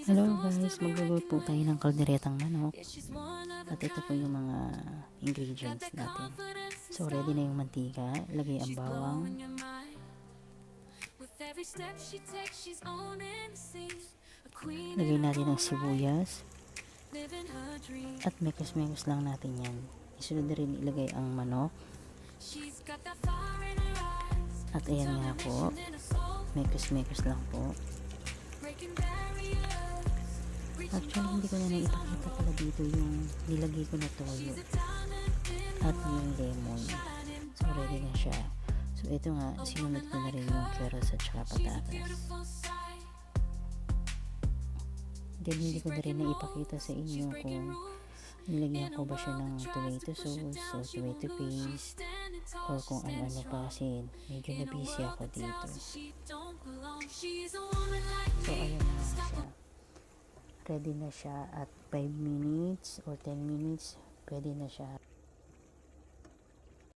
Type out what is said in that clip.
Hello guys, magluluto po tayo ng kalderetang manok. At ito po yung mga ingredients natin. So ready na yung mantika, lagay ang bawang. Lagay natin ang sibuyas. At mekos-mekos lang natin yan. Isunod na rin ilagay ang manok. At ayan nga po, mekos-mekos lang po. Actually, hindi ko na naipakita pala dito yung nilagay ko na toyo at yung lemon. So, ready na siya. So, ito nga, sinunod ko na rin yung carrots at saka patatas. Then, hindi ko na rin naipakita sa inyo kung nilagyan ko ba siya ng tomato sauce o tomato paste or kung ano-ano pa kasi medyo na busy ako dito. So, ayan na siya. Ready na siya at 5 minutes or 10 minutes, pwede na siya.